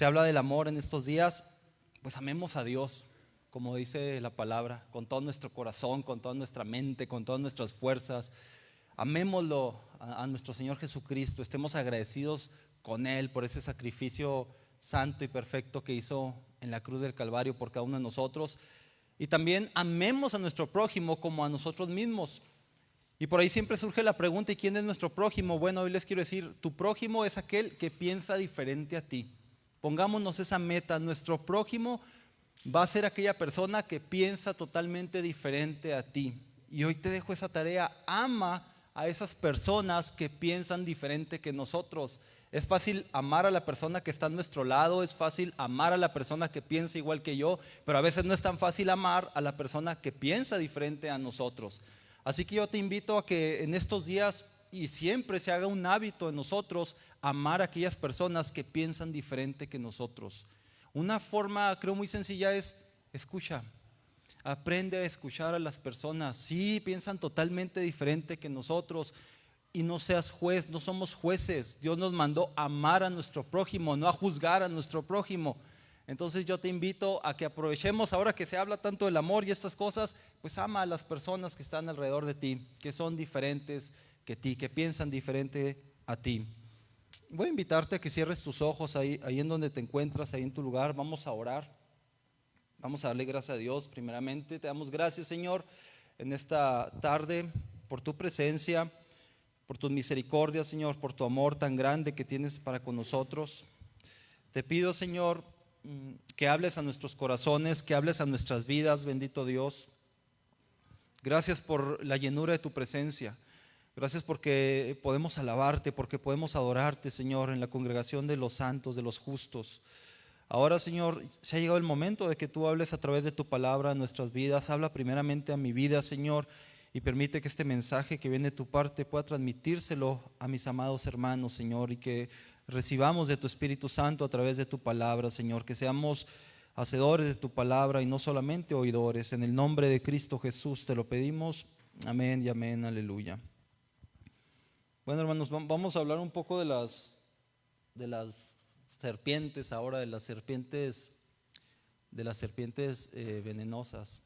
se habla del amor en estos días, pues amemos a Dios, como dice la palabra, con todo nuestro corazón, con toda nuestra mente, con todas nuestras fuerzas. Amémoslo a nuestro Señor Jesucristo, estemos agradecidos con Él por ese sacrificio santo y perfecto que hizo en la cruz del Calvario por cada uno de nosotros. Y también amemos a nuestro prójimo como a nosotros mismos. Y por ahí siempre surge la pregunta: ¿y quién es nuestro prójimo? Bueno, hoy les quiero decir, tu prójimo es aquel que piensa diferente a ti. Pongámonos esa meta: nuestro prójimo va a ser aquella persona que piensa totalmente diferente a ti. Y hoy te dejo esa tarea: ama a esas personas que piensan diferente que nosotros. Es fácil amar a la persona que está a nuestro lado, es fácil amar a la persona que piensa igual que yo, pero a veces no es tan fácil amar a la persona que piensa diferente a nosotros. Así que yo te invito a que en estos días y siempre se haga un hábito en nosotros amar a aquellas personas que piensan diferente que nosotros. Una forma, creo, muy sencilla es: escucha. Aprende a escuchar a las personas. Sí, piensan totalmente diferente que nosotros. Y no seas juez, no somos jueces. Dios nos mandó a amar a nuestro prójimo, no a juzgar a nuestro prójimo. Entonces yo te invito a que aprovechemos, ahora que se habla tanto del amor y estas cosas, pues ama a las personas que están alrededor de ti, que son diferentes que ti, que piensan diferente a ti. Voy a invitarte a que cierres tus ojos ahí en donde te encuentras, ahí en tu lugar. Vamos a orar. Vamos a darle gracias a Dios primeramente. Te damos gracias, Señor, en esta tarde por tu presencia, por tu misericordia, Señor, por tu amor tan grande que tienes para con nosotros. Te pido, Señor, que hables a nuestros corazones, que hables a nuestras vidas, bendito Dios. Gracias por la llenura de tu presencia. Gracias porque podemos alabarte, porque podemos adorarte, Señor, en la congregación de los santos, de los justos. Ahora, Señor, se ha llegado el momento de que tú hables a través de tu palabra a nuestras vidas. Habla primeramente a mi vida, Señor, y permite que este mensaje que viene de tu parte pueda transmitírselo a mis amados hermanos, Señor, y que recibamos de tu Espíritu Santo a través de tu palabra, Señor, que seamos hacedores de tu palabra y no solamente oidores. En el nombre de Cristo Jesús te lo pedimos. Amén y amén, aleluya. Bueno, hermanos, vamos a hablar un poco de las serpientes ahora, de las serpientes venenosas,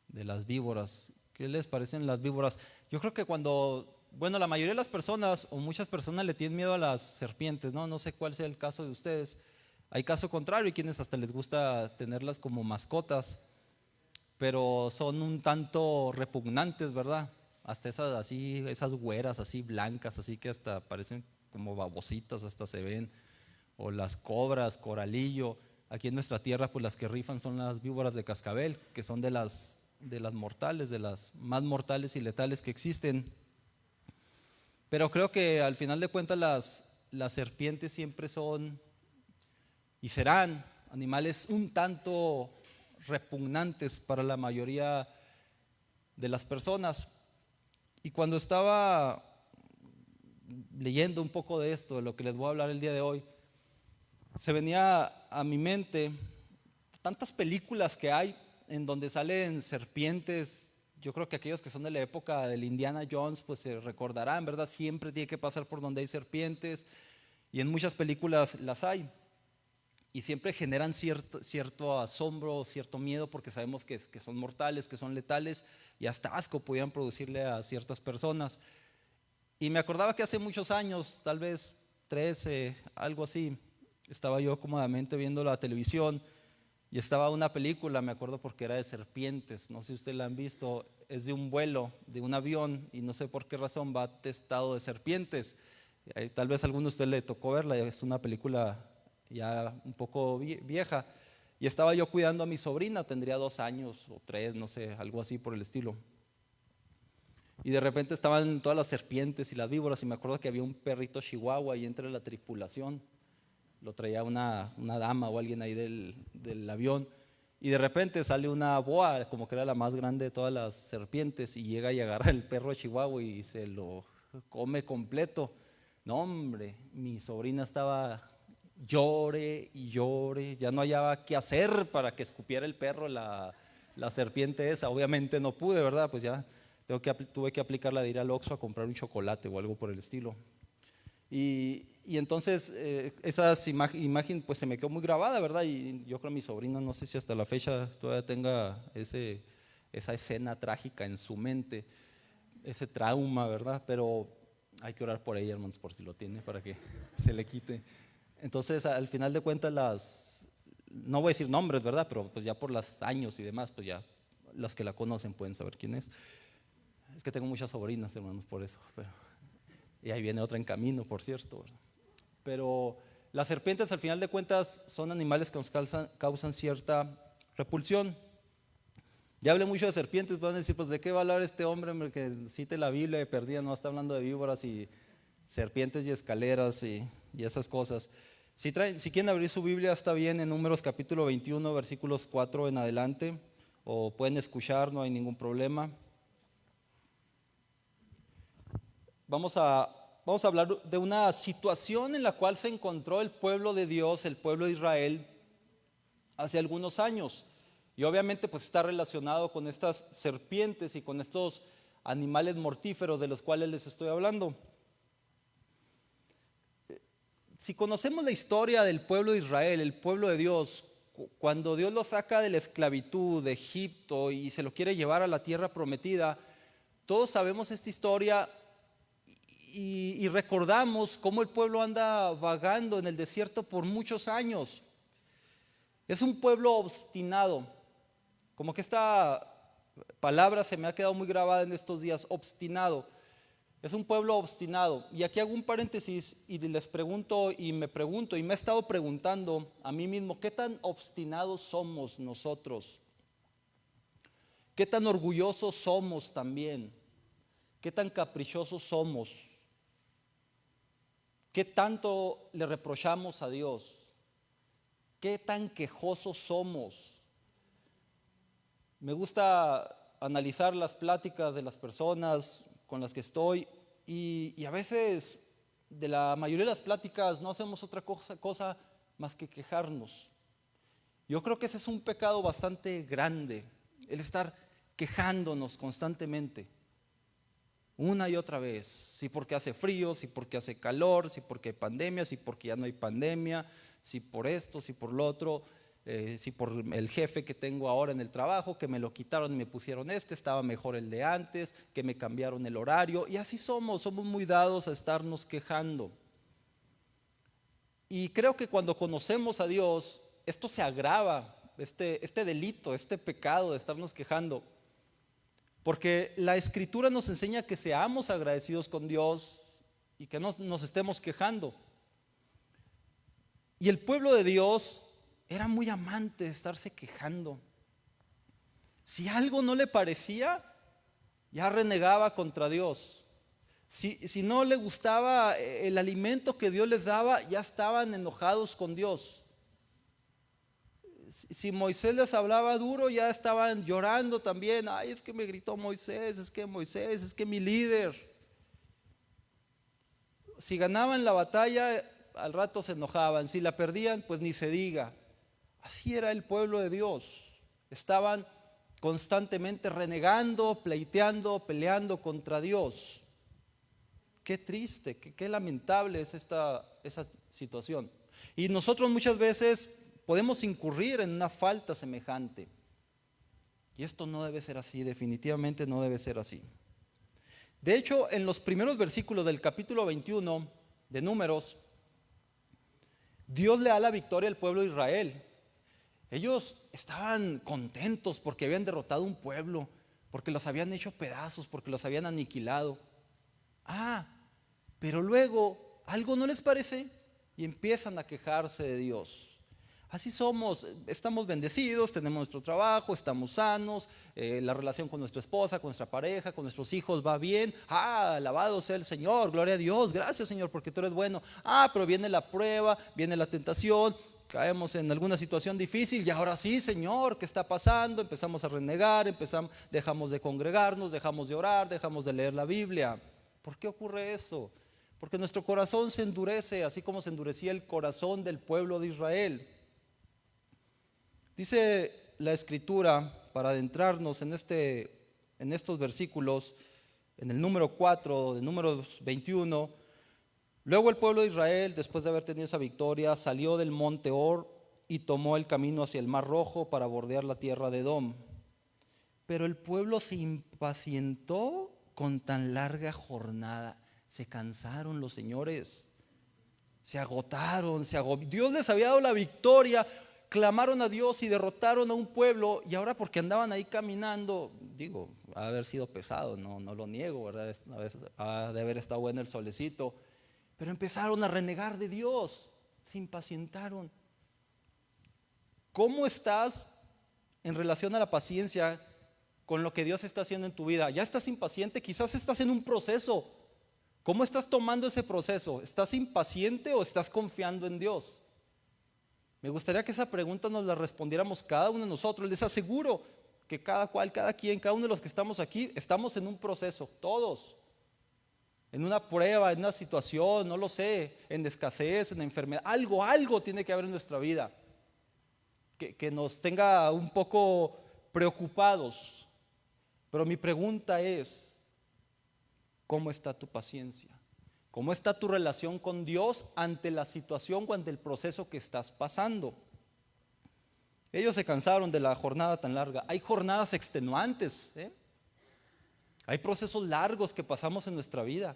de las víboras. ¿Qué les parecen las víboras? Yo creo que la mayoría de las personas o muchas personas le tienen miedo a las serpientes, ¿no? No sé cuál sea el caso de ustedes. Hay caso contrario, y quienes hasta les gusta tenerlas como mascotas, pero son un tanto repugnantes, ¿verdad? Hasta esas güeras así blancas, así que hasta parecen como babositas, hasta se ven. O las cobras, coralillo. Aquí en nuestra tierra, pues las que rifan son las víboras de cascabel, que son de las mortales, de las más mortales y letales que existen. Pero creo que al final de cuentas las serpientes siempre son y serán animales un tanto repugnantes para la mayoría de las personas. Y cuando estaba leyendo un poco de esto, de lo que les voy a hablar el día de hoy, se venía a mi mente tantas películas que hay en donde salen serpientes. Yo creo que aquellos que son de la época del Indiana Jones pues se recordarán, ¿verdad? Siempre tiene que pasar por donde hay serpientes, y en muchas películas las hay, y siempre generan cierto asombro, cierto miedo, porque sabemos que son mortales, que son letales, y hasta asco pudieran producirle a ciertas personas. Y me acordaba que hace muchos años, tal vez 13, algo así, estaba yo cómodamente viendo la televisión y estaba una película, me acuerdo porque era de serpientes, no sé si ustedes la han visto, es de un vuelo, de un avión, y no sé por qué razón va atestado de serpientes. Tal vez a alguno de ustedes le tocó verla, es una película ya un poco vieja, y estaba yo cuidando a mi sobrina, tendría 2 años o 3, no sé, algo así por el estilo. Y de repente estaban todas las serpientes y las víboras, y me acuerdo que había un perrito chihuahua ahí entre la tripulación. Lo traía una dama o alguien ahí del avión, y de repente sale una boa, como que era la más grande de todas las serpientes, y llega y agarra el perro de Chihuahua y se lo come completo. No, hombre, mi sobrina estaba llore y llore, ya no hallaba qué hacer para que escupiera el perro la serpiente esa. Obviamente no pude, ¿verdad? Pues ya tuve que aplicar la de ir al Oxxo a comprar un chocolate o algo por el estilo. Y entonces esa imagen pues se me quedó muy grabada, ¿verdad? Y yo creo que mi sobrina, no sé si hasta la fecha todavía tenga esa escena trágica en su mente, ese trauma, ¿verdad? Pero hay que orar por ella, hermanos, por si lo tiene, para que se le quite. Entonces, al final de cuentas, no voy a decir nombres, ¿verdad? Pero pues ya por los años y demás, pues ya los que la conocen pueden saber quién es. Es que tengo muchas sobrinas, hermanos, por eso. Y ahí viene otra en camino, por cierto, ¿verdad? Pero las serpientes, al final de cuentas, son animales que nos causan cierta repulsión. Ya hablé mucho de serpientes, van a decir, pues ¿de qué va a hablar este hombre que cite la Biblia de perdida? No está hablando de víboras y serpientes y escaleras y esas cosas. Si quieren abrir su Biblia, está bien, en Números capítulo 21, versículos 4 en adelante, o pueden escuchar, no hay ningún problema. Vamos a hablar de una situación en la cual se encontró el pueblo de Dios, el pueblo de Israel, hace algunos años. Y obviamente pues está relacionado con estas serpientes y con estos animales mortíferos de los cuales les estoy hablando. Si conocemos la historia del pueblo de Israel, el pueblo de Dios, cuando Dios lo saca de la esclavitud de Egipto y se lo quiere llevar a la tierra prometida, todos sabemos esta historia. Y recordamos cómo el pueblo anda vagando en el desierto por muchos años. Es un pueblo obstinado. Como que esta palabra se me ha quedado muy grabada en estos días, obstinado. Es un pueblo obstinado. Y aquí hago un paréntesis y les pregunto y me he estado preguntando a mí mismo, ¿qué tan obstinados somos nosotros? ¿Qué tan orgullosos somos también? ¿Qué tan caprichosos somos? ¿Qué tanto le reprochamos a Dios? ¿Qué tan quejosos somos? Me gusta analizar las pláticas de las personas con las que estoy y a veces de la mayoría de las pláticas no hacemos otra cosa más que quejarnos. Yo creo que ese es un pecado bastante grande, el estar quejándonos constantemente. Una y otra vez, si porque hace frío, si porque hace calor, si porque hay pandemia, si porque ya no hay pandemia, si por esto, si por lo otro, si por el jefe que tengo ahora en el trabajo, que me lo quitaron y me pusieron estaba mejor el de antes, que me cambiaron el horario, y así somos muy dados a estarnos quejando. Y creo que cuando conocemos a Dios, esto se agrava, este delito, este pecado de estarnos quejando. Porque la Escritura nos enseña que seamos agradecidos con Dios y que no nos estemos quejando. Y el pueblo de Dios era muy amante de estarse quejando. Si algo no le parecía, ya renegaba contra Dios. Si no le gustaba el alimento que Dios les daba, ya estaban enojados con Dios. Si Moisés les hablaba duro, ya estaban llorando también. Ay, es que me gritó Moisés, es que mi líder. Si ganaban la batalla, al rato se enojaban. Si la perdían, pues ni se diga. Así era el pueblo de Dios. Estaban constantemente renegando, pleiteando, peleando contra Dios. Qué triste, qué lamentable es esa situación. Y nosotros muchas veces podemos incurrir en una falta semejante. Y esto no debe ser así, definitivamente no debe ser así. De hecho, en los primeros versículos del capítulo 21 de Números, Dios le da la victoria al pueblo de Israel. Ellos estaban contentos porque habían derrotado un pueblo, porque los habían hecho pedazos, porque los habían aniquilado. Pero luego algo no les parece y empiezan a quejarse de Dios. Así somos, estamos bendecidos, tenemos nuestro trabajo, estamos sanos, la relación con nuestra esposa, con nuestra pareja, con nuestros hijos va bien. Alabado sea el Señor, gloria a Dios, gracias Señor porque tú eres bueno. Pero viene la prueba, viene la tentación, caemos en alguna situación difícil y ahora sí Señor, ¿qué está pasando? Empezamos a renegar, dejamos de congregarnos, dejamos de orar, dejamos de leer la Biblia. ¿Por qué ocurre eso? Porque nuestro corazón se endurece, así como se endurecía el corazón del pueblo de Israel. Dice la Escritura, para adentrarnos en estos versículos, en el número 4 de Números 21, Luego el pueblo de Israel, después de haber tenido esa victoria, salió del monte Hor y tomó el camino hacia el Mar Rojo para bordear la tierra de Edom. Pero el pueblo se impacientó con tan larga jornada. Se cansaron los señores, se agotaron, Dios les había dado la victoria, clamaron a Dios y derrotaron a un pueblo, y ahora porque andaban ahí caminando, digo, ha de haber sido pesado, no lo niego, ¿verdad? Ha de haber estado bueno el solecito, pero empezaron a renegar de Dios, se impacientaron. ¿Cómo estás en relación a la paciencia con lo que Dios está haciendo en tu vida? ¿Ya estás impaciente? Quizás estás en un proceso. ¿Cómo estás tomando ese proceso? ¿Estás impaciente o estás confiando en Dios? Me gustaría que esa pregunta nos la respondiéramos cada uno de nosotros. Les aseguro que cada quien, cada uno de los que estamos aquí, estamos en un proceso, todos. En una prueba, en una situación, no lo sé, en escasez, en enfermedad. Algo tiene que haber en nuestra vida que nos tenga un poco preocupados. Pero mi pregunta es, ¿cómo está tu paciencia? ¿Cómo está tu relación con Dios ante la situación o ante el proceso que estás pasando? Ellos se cansaron de la jornada tan larga. Hay jornadas extenuantes, hay procesos largos que pasamos en nuestra vida.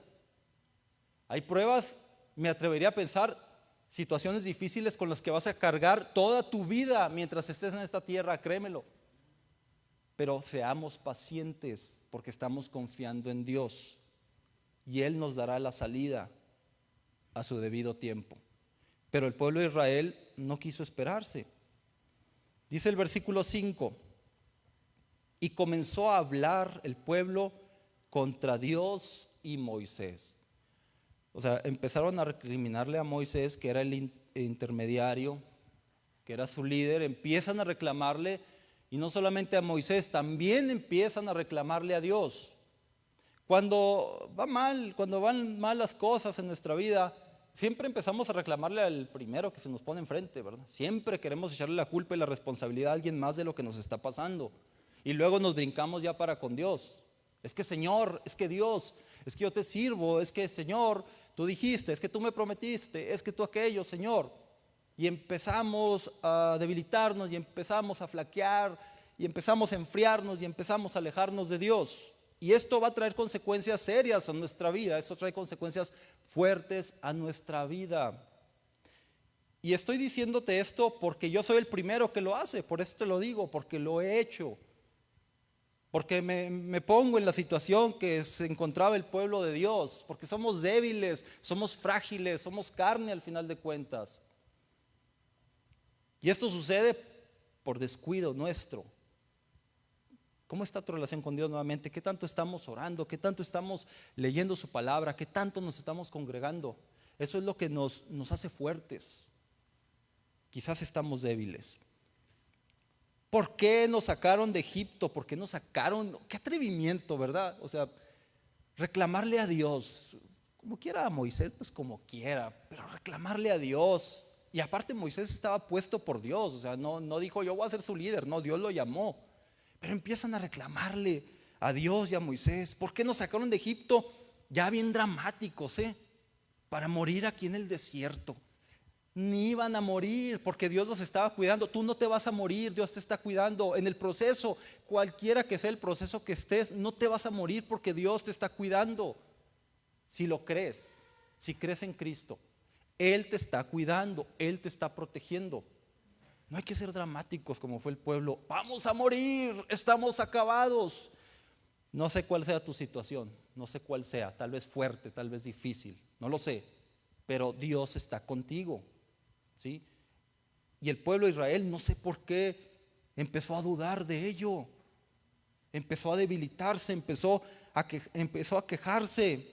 Hay pruebas, me atrevería a pensar, situaciones difíciles con las que vas a cargar toda tu vida mientras estés en esta tierra, créemelo. Pero seamos pacientes porque estamos confiando en Dios y Él nos dará la salida a su debido tiempo. Pero el pueblo de Israel no quiso esperarse. Dice el versículo 5: y comenzó a hablar el pueblo contra Dios y Moisés. O sea, empezaron a recriminarle a Moisés, que era el intermediario, que era su líder. Empiezan a reclamarle, y no solamente a Moisés, también empiezan a reclamarle a Dios. Cuando van mal las cosas en nuestra vida, siempre empezamos a reclamarle al primero que se nos pone enfrente, ¿verdad? Siempre queremos echarle la culpa y la responsabilidad a alguien más de lo que nos está pasando. Y luego nos brincamos ya para con Dios. Es que Señor, es que Dios, es que yo te sirvo, es que Señor, tú dijiste, es que tú me prometiste, es que tú aquello, Señor. Y empezamos a debilitarnos y empezamos a flaquear y empezamos a enfriarnos y empezamos a alejarnos de Dios. Y esto va a traer consecuencias serias a nuestra vida, esto trae consecuencias fuertes a nuestra vida. Y estoy diciéndote esto porque yo soy el primero que lo hace, por eso te lo digo, porque lo he hecho. Porque me pongo en la situación que se encontraba el pueblo de Dios, porque somos débiles, somos frágiles, somos carne al final de cuentas. Y esto sucede por descuido nuestro. ¿Cómo está tu relación con Dios nuevamente? ¿Qué tanto estamos orando? ¿Qué tanto estamos leyendo su palabra? ¿Qué tanto nos estamos congregando? Eso es lo que nos hace fuertes. Quizás estamos débiles. ¿Por qué nos sacaron de Egipto? ¿Por qué nos sacaron? Qué atrevimiento, ¿verdad? O sea, reclamarle a Dios, como quiera a Moisés, pues como quiera, pero reclamarle a Dios. Y aparte Moisés estaba puesto por Dios, o sea, no dijo yo voy a ser su líder, no, Dios lo llamó. Pero empiezan a reclamarle a Dios y a Moisés. ¿Por qué nos sacaron de Egipto? Ya bien dramáticos, para morir aquí en el desierto. Ni iban a morir porque Dios los estaba cuidando. Tú no te vas a morir, Dios te está cuidando. En el proceso, cualquiera que sea el proceso que estés, no te vas a morir porque Dios te está cuidando. Si lo crees, si crees en Cristo, Él te está cuidando, Él te está protegiendo. No hay que ser dramáticos como fue el pueblo. Vamos a morir, estamos acabados. No sé cuál sea tu situación, no sé cuál sea, tal vez fuerte, tal vez difícil, no lo sé, pero Dios está contigo, ¿sí? Y el pueblo de Israel, no sé por qué, empezó a dudar de ello, empezó a debilitarse, empezó a quejarse.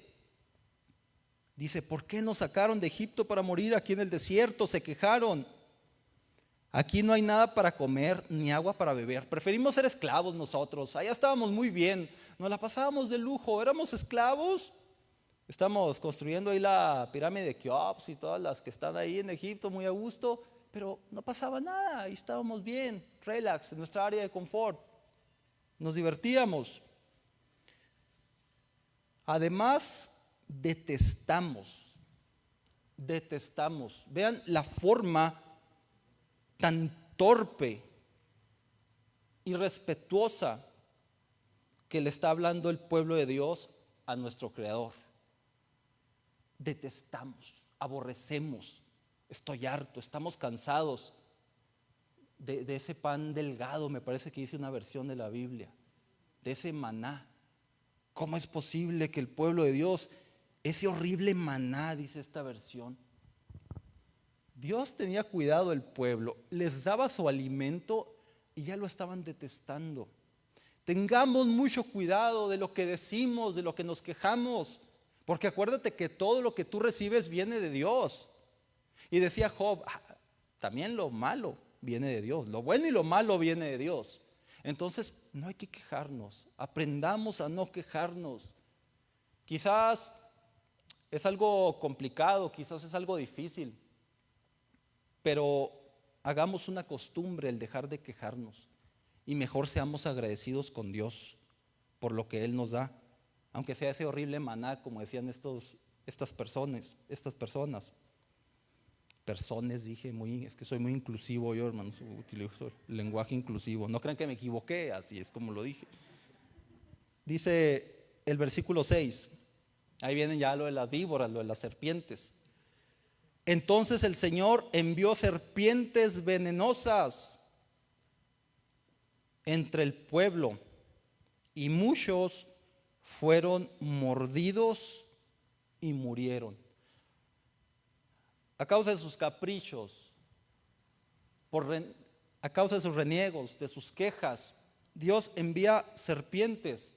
Dice, ¿por qué nos sacaron de Egipto para morir aquí en el desierto? Se quejaron. Aquí no hay nada para comer ni agua para beber. Preferimos ser esclavos nosotros. Allá estábamos muy bien, nos la pasábamos de lujo, éramos esclavos. Estamos construyendo ahí la pirámide de Keops y todas las que están ahí en Egipto muy a gusto, pero no pasaba nada, ahí estábamos bien, relax, en nuestra área de confort. Nos divertíamos. Además, detestamos detestamos. Vean la forma tan torpe, irrespetuosa que le está hablando el pueblo de Dios a nuestro Creador. Detestamos, aborrecemos, estoy harto, estamos cansados de ese pan delgado, me parece que dice una versión de la Biblia, de ese maná. ¿Cómo es posible que el pueblo de Dios, ese horrible maná, dice esta versión? Dios tenía cuidado del pueblo, les daba su alimento y ya lo estaban detestando. Tengamos mucho cuidado de lo que decimos, de lo que nos quejamos, porque acuérdate que todo lo que tú recibes viene de Dios. Y decía Job, también lo malo viene de Dios, lo bueno y lo malo viene de Dios. Entonces no hay que quejarnos, aprendamos a no quejarnos. Quizás es algo complicado, quizás es algo difícil, pero hagamos una costumbre el dejar de quejarnos y mejor seamos agradecidos con Dios por lo que Él nos da, aunque sea ese horrible maná, como decían estas personas. Personas, dije, es que soy muy inclusivo yo, hermanos, utilizo el lenguaje inclusivo. No crean que me equivoqué, así es como lo dije. Dice el versículo 6, ahí vienen ya lo de las víboras, lo de las serpientes. Entonces el Señor envió serpientes venenosas entre el pueblo y muchos fueron mordidos y murieron. A causa de sus caprichos, a causa de sus reniegos, de sus quejas, Dios envía serpientes.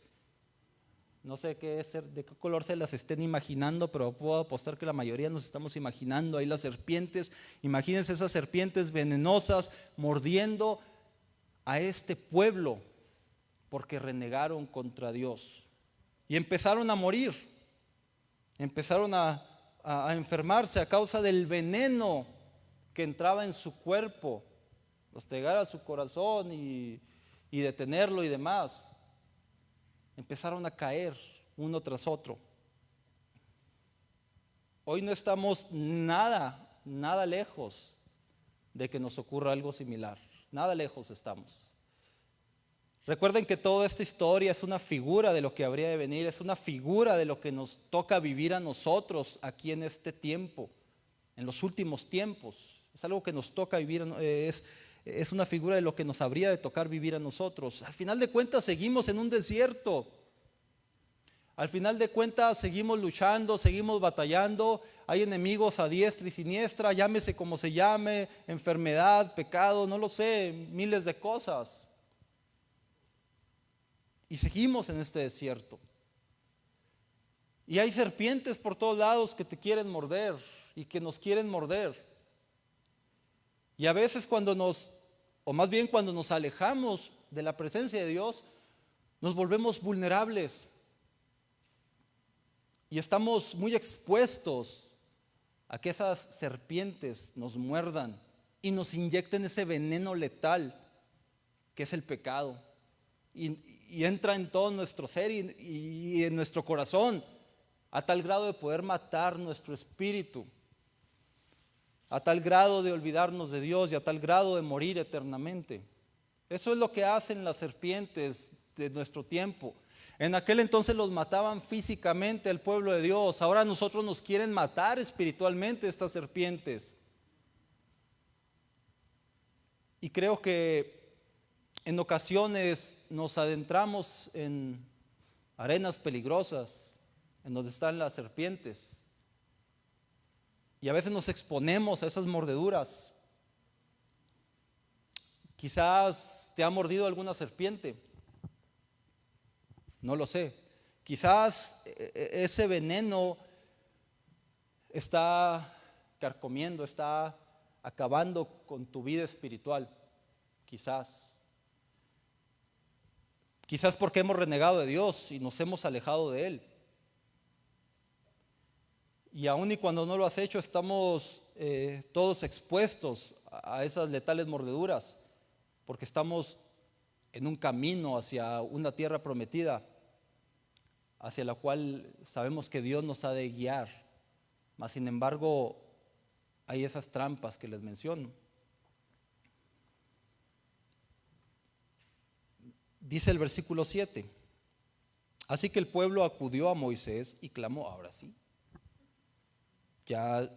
No sé de qué color se las estén imaginando, pero puedo apostar que la mayoría nos estamos imaginando ahí las serpientes. Imagínense esas serpientes venenosas mordiendo a este pueblo porque renegaron contra Dios. Y empezaron a morir, empezaron a enfermarse a causa del veneno que entraba en su cuerpo, hostigar a su corazón y detenerlo y demás. Empezaron a caer uno tras otro. Hoy no estamos nada lejos de que nos ocurra algo similar. Nada lejos estamos. Recuerden que toda esta historia es una figura de lo que habría de venir, es una figura de lo que nos toca vivir a nosotros aquí en este tiempo, en los últimos tiempos. Es algo que nos toca vivir, es una figura de lo que nos habría de tocar vivir a nosotros. Al final de cuentas seguimos en un desierto. Al final de cuentas seguimos luchando, seguimos batallando. Hay enemigos a diestra y siniestra, llámese como se llame, enfermedad, pecado, no lo sé, miles de cosas. Y seguimos en este desierto. Y hay serpientes por todos lados que te quieren morder y que nos quieren morder. Y a veces cuando nos alejamos de la presencia de Dios, nos volvemos vulnerables. Y estamos muy expuestos a que esas serpientes nos muerdan y nos inyecten ese veneno letal que es el pecado. Y entra en todo nuestro ser y en nuestro corazón, a tal grado de poder matar nuestro espíritu, a tal grado de olvidarnos de Dios y a tal grado de morir eternamente. Eso es lo que hacen las serpientes de nuestro tiempo. En aquel entonces los mataban físicamente al pueblo de Dios. Ahora a nosotros nos quieren matar espiritualmente estas serpientes. Y creo que en ocasiones nos adentramos en arenas peligrosas, en donde están las serpientes. Y a veces nos exponemos a esas mordeduras. Quizás te ha mordido alguna serpiente. No lo sé. Quizás ese veneno está carcomiendo, está acabando con tu vida espiritual. Quizás porque hemos renegado de Dios y nos hemos alejado de Él. Y aun y cuando no lo has hecho, estamos todos expuestos a esas letales mordeduras, porque estamos en un camino hacia una tierra prometida, hacia la cual sabemos que Dios nos ha de guiar. Mas sin embargo, hay esas trampas que les menciono. Dice el versículo 7. Así que el pueblo acudió a Moisés y clamó. Ahora sí, ya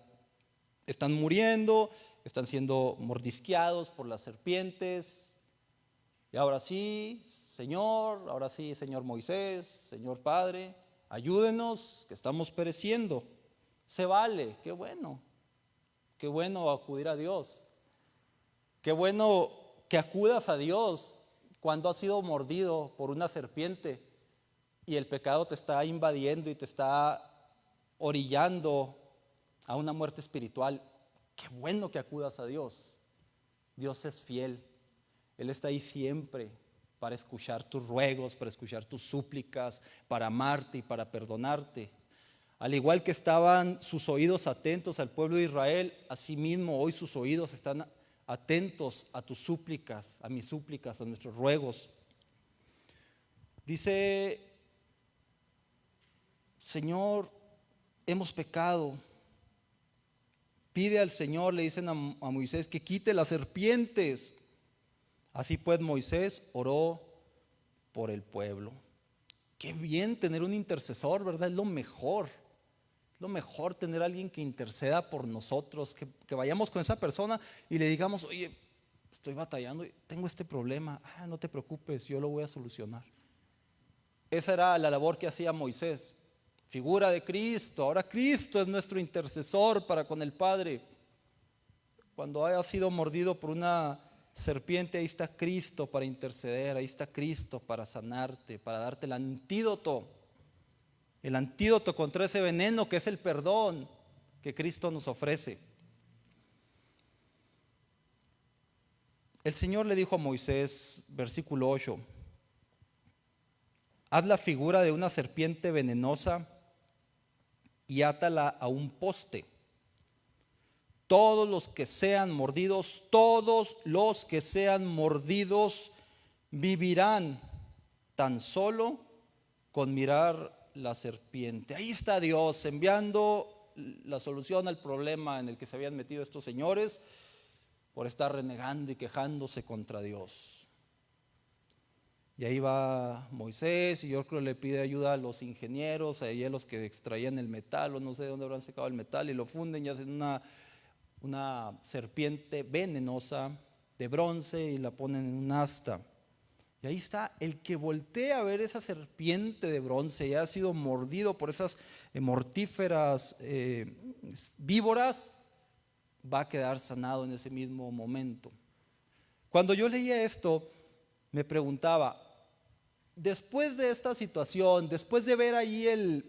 están muriendo, están siendo mordisqueados por las serpientes. Y ahora sí, Señor Moisés, Señor Padre, ayúdenos, que estamos pereciendo. Se vale, qué bueno acudir a Dios. Qué bueno que acudas a Dios cuando has sido mordido por una serpiente y el pecado te está invadiendo y te está orillando a una muerte espiritual. Qué bueno que acudas a Dios. Dios es fiel. Él está ahí siempre para escuchar tus ruegos, para escuchar tus súplicas, para amarte y para perdonarte. Al igual que estaban sus oídos atentos al pueblo de Israel, asimismo hoy sus oídos están atentos a tus súplicas, a mis súplicas, a nuestros ruegos. Dice: Señor, hemos pecado. Pide al Señor, le dicen a Moisés, que quite las serpientes. Así pues Moisés oró por el pueblo. Qué bien tener un intercesor, ¿verdad? Es lo mejor tener a alguien que interceda por nosotros, que vayamos con esa persona y le digamos: oye, estoy batallando, tengo este problema. No te preocupes, yo lo voy a solucionar. Esa era la labor que hacía Moisés, figura de Cristo. Ahora Cristo es nuestro intercesor para con el Padre. Cuando haya sido mordido por una serpiente, ahí está Cristo para interceder, ahí está Cristo para sanarte, para darte el antídoto contra ese veneno que es el perdón que Cristo nos ofrece. El Señor le dijo a Moisés, versículo 8: haz la figura de una serpiente venenosa y átala a un poste. Todos los que sean mordidos vivirán tan solo con mirar la serpiente. Ahí está Dios enviando la solución al problema en el que se habían metido estos señores por estar renegando y quejándose contra Dios. Y ahí va Moisés, y yo creo que le pide ayuda a los ingenieros, a los que extraían el metal, o no sé de dónde habrán sacado el metal, y lo funden y hacen una serpiente venenosa de bronce y la ponen en un asta. Y ahí está, el que voltea a ver esa serpiente de bronce y ha sido mordido por esas mortíferas víboras, va a quedar sanado en ese mismo momento. Cuando yo leía esto, me preguntaba, después de esta situación, después de ver ahí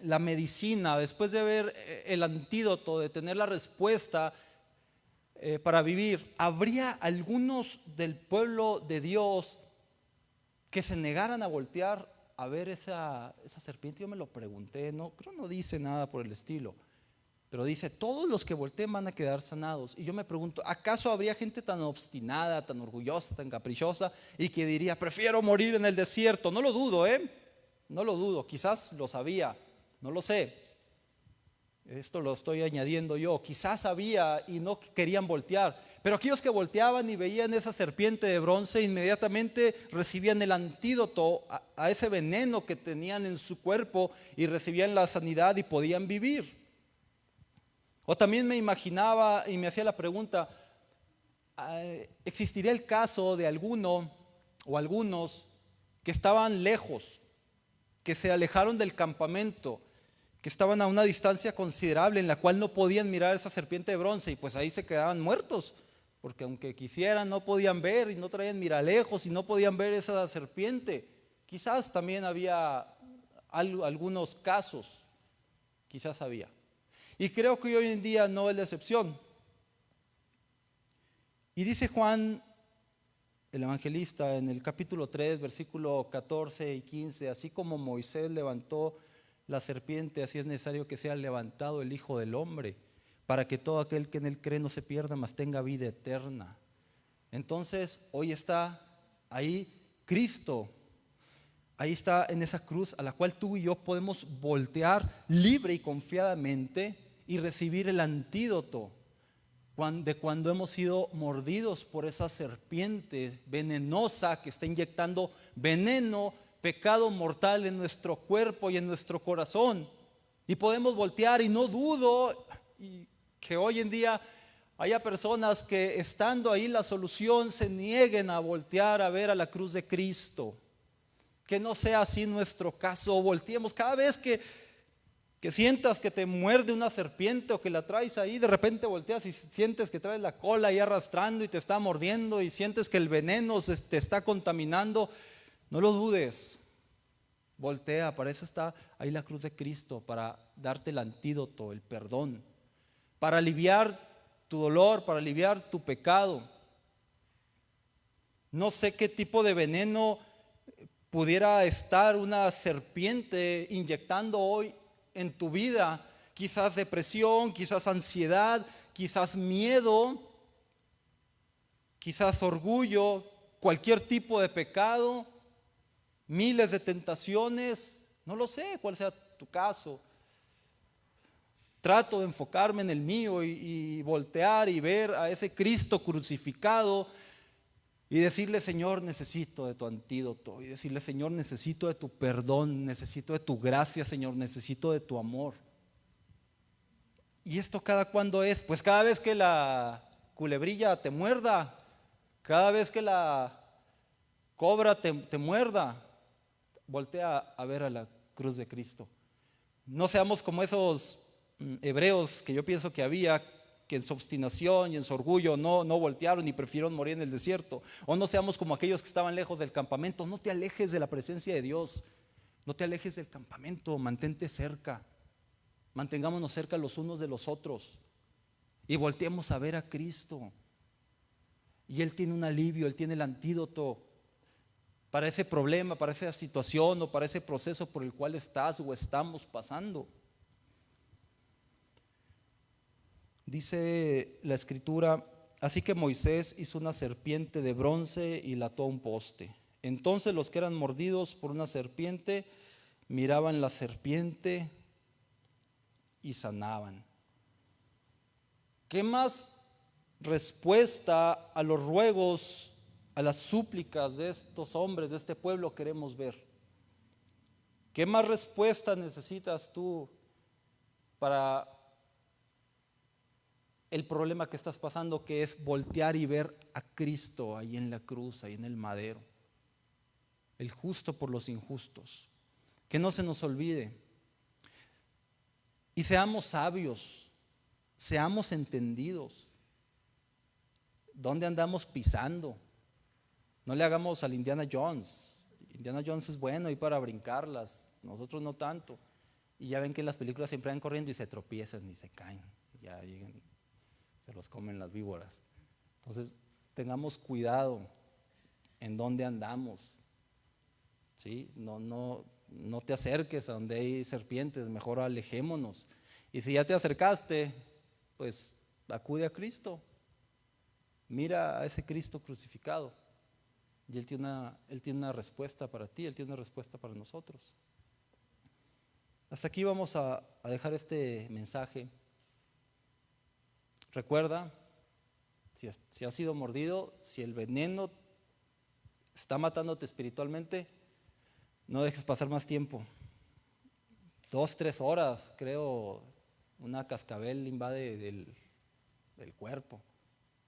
la medicina, después de ver el antídoto, de tener la respuesta para vivir, ¿habría algunos del pueblo de Dios que se negaran a voltear a ver esa serpiente? Yo me lo pregunté, creo no dice nada por el estilo, pero dice: todos los que volteen van a quedar sanados. Y yo me pregunto, ¿acaso habría gente tan obstinada, tan orgullosa, tan caprichosa, y que diría: prefiero morir en el desierto? No lo dudo, no lo dudo, quizás lo sabía, no lo sé, esto lo estoy añadiendo yo, quizás había y no querían voltear. Pero aquellos que volteaban y veían esa serpiente de bronce, inmediatamente recibían el antídoto a ese veneno que tenían en su cuerpo, y recibían la sanidad y podían vivir. O también me imaginaba y me hacía la pregunta: ¿existiría el caso de alguno o algunos que estaban lejos, que se alejaron del campamento, que estaban a una distancia considerable en la cual no podían mirar esa serpiente de bronce, y pues ahí se quedaban muertos? Porque aunque quisieran, no podían ver, y no traían miralejos, y no podían ver esa serpiente. Quizás también había algunos casos, quizás había. Y creo que hoy en día no es la excepción. Y dice Juan, el evangelista, en el capítulo 3, versículo 14 y 15: así como Moisés levantó la serpiente, así es necesario que sea levantado el Hijo del Hombre, para que todo aquel que en él cree no se pierda, mas tenga vida eterna. Entonces, hoy está ahí Cristo, ahí está en esa cruz a la cual tú y yo podemos voltear libre y confiadamente y recibir el antídoto cuando hemos sido mordidos por esa serpiente venenosa que está inyectando veneno, pecado mortal en nuestro cuerpo y en nuestro corazón. Y podemos voltear, y no dudo que hoy en día haya personas que, estando ahí la solución, se nieguen a voltear a ver a la cruz de Cristo. Que no sea así nuestro caso. Volteemos cada vez que sientas que te muerde una serpiente o que la traes ahí, de repente volteas y sientes que traes la cola ahí arrastrando y te está mordiendo y sientes que el veneno te está contaminando. No lo dudes. Voltea, para eso está ahí la cruz de Cristo, para darte el antídoto, el perdón, para aliviar tu dolor, para aliviar tu pecado. No sé qué tipo de veneno pudiera estar una serpiente inyectando hoy en tu vida. Quizás depresión, quizás ansiedad, quizás miedo, quizás orgullo, cualquier tipo de pecado, miles de tentaciones. No lo sé cuál sea tu caso. Trato de enfocarme en el mío y voltear y ver a ese Cristo crucificado y decirle: Señor, necesito de tu antídoto. Y decirle: Señor, necesito de tu perdón, necesito de tu gracia, Señor, necesito de tu amor. ¿Y esto cada cuándo es? Pues cada vez que la culebrilla te muerda, cada vez que la cobra te muerda, voltea a ver a la cruz de Cristo. No seamos como esos hebreos que yo pienso que había, que en su obstinación y en su orgullo no voltearon y prefirieron morir en el desierto. O no seamos como aquellos que estaban lejos del campamento. No te alejes de la presencia de Dios, no te alejes del campamento, mantente cerca. Mantengámonos cerca los unos de los otros y volteemos a ver a Cristo. Y Él tiene un alivio, Él tiene el antídoto para ese problema, para esa situación o para ese proceso por el cual estás o estamos pasando. Dice la Escritura: así que Moisés hizo una serpiente de bronce y la ató a un poste. Entonces los que eran mordidos por una serpiente miraban la serpiente y sanaban. ¿Qué más respuesta a los ruegos, a las súplicas de estos hombres, de este pueblo queremos ver? ¿Qué más respuesta necesitas tú para el problema que estás pasando, que es voltear y ver a Cristo ahí en la cruz, ahí en el madero, el justo por los injustos? Que no se nos olvide. Y seamos sabios, seamos entendidos. ¿Dónde andamos pisando? No le hagamos al Indiana Jones. Indiana Jones es bueno y para brincarlas, nosotros no tanto. Y ya ven que en las películas siempre van corriendo y se tropiezan y se caen. Ya llegan, se los comen las víboras. Entonces, tengamos cuidado en dónde andamos. ¿Sí? No te acerques a donde hay serpientes, mejor alejémonos. Y si ya te acercaste, pues acude a Cristo. Mira a ese Cristo crucificado. Y Él tiene una respuesta para ti, Él tiene una respuesta para nosotros. Hasta aquí vamos a dejar este mensaje. Recuerda, si has sido mordido, si el veneno está matándote espiritualmente, no dejes pasar más tiempo. 2-3 horas, creo, una cascabel invade del cuerpo,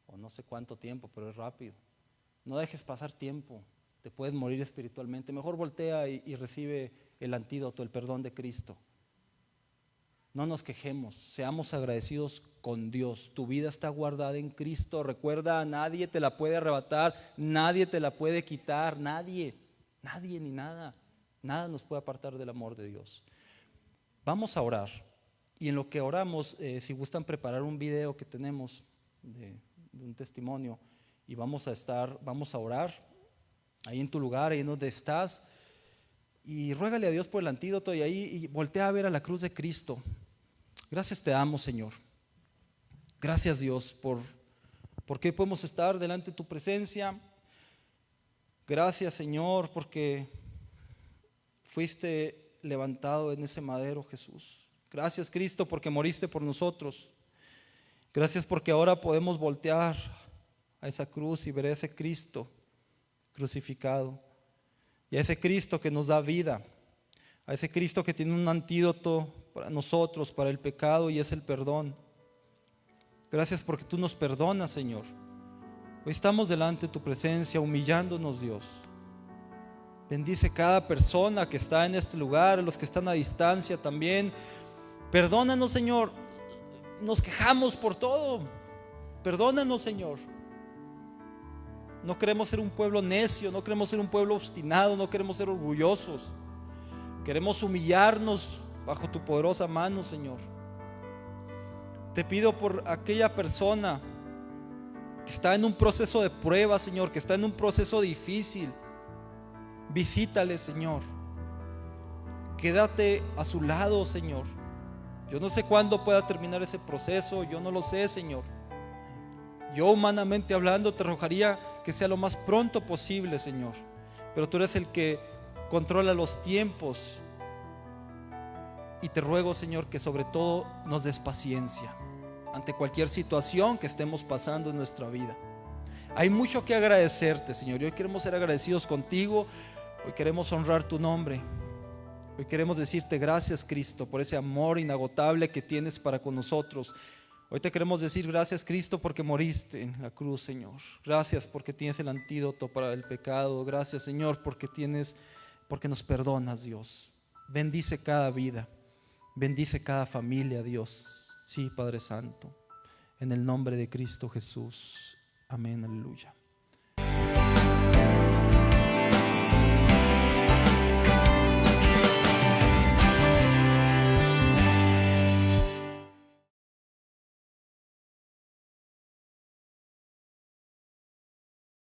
o no sé cuánto tiempo, pero es rápido. No dejes pasar tiempo, te puedes morir espiritualmente. Mejor voltea y recibe el antídoto, el perdón de Cristo. No nos quejemos, seamos agradecidos con Dios. Tu vida está guardada en Cristo. Recuerda, nadie te la puede arrebatar, nadie te la puede quitar, nadie ni nada. Nada nos puede apartar del amor de Dios. Vamos a orar. Y en lo que oramos, si gustan preparar un video que tenemos de un testimonio, y vamos a orar ahí en tu lugar, ahí en donde estás, y ruégale a Dios por el antídoto, y voltea a ver a la cruz de Cristo. Gracias te damos, Señor. Gracias, Dios, porque podemos estar delante de tu presencia. Gracias, Señor, porque fuiste levantado en ese madero, Jesús. Gracias, Cristo, porque moriste por nosotros. Gracias porque ahora podemos voltear a esa cruz y ver a ese Cristo crucificado. Y a ese Cristo que nos da vida. A ese Cristo que tiene un antídoto para nosotros, para el pecado, y es el perdón. Gracias porque tú nos perdonas, Señor. Hoy estamos delante de tu presencia, humillándonos, Dios. Bendice cada persona que está en este lugar, los que están a distancia también. Perdónanos, Señor. Nos quejamos por todo. Perdónanos, Señor. No queremos ser un pueblo necio, no queremos ser un pueblo obstinado, no queremos ser orgullosos. Queremos humillarnos bajo tu poderosa mano, Señor. Te pido por aquella persona que está en un proceso de prueba, Señor, que está en un proceso difícil. Visítale, Señor. Quédate a su lado, Señor. Yo no sé cuándo pueda terminar ese proceso, yo no lo sé, Señor. Yo humanamente hablando te rogaría que sea lo más pronto posible, Señor. Pero tú eres el que controla los tiempos. Y te ruego, Señor, que sobre todo nos des paciencia ante cualquier situación que estemos pasando en nuestra vida. Hay mucho que agradecerte, Señor. Y hoy queremos ser agradecidos contigo. Hoy queremos honrar tu nombre. Hoy queremos decirte gracias, Cristo, por ese amor inagotable que tienes para con nosotros. Hoy te queremos decir gracias, Cristo, porque moriste en la cruz, Señor. Gracias porque tienes el antídoto para el pecado. Gracias, Señor, porque nos perdonas, Dios. Bendice cada vida. Bendice cada familia, Dios. Sí, Padre Santo. En el nombre de Cristo Jesús. Amén, aleluya.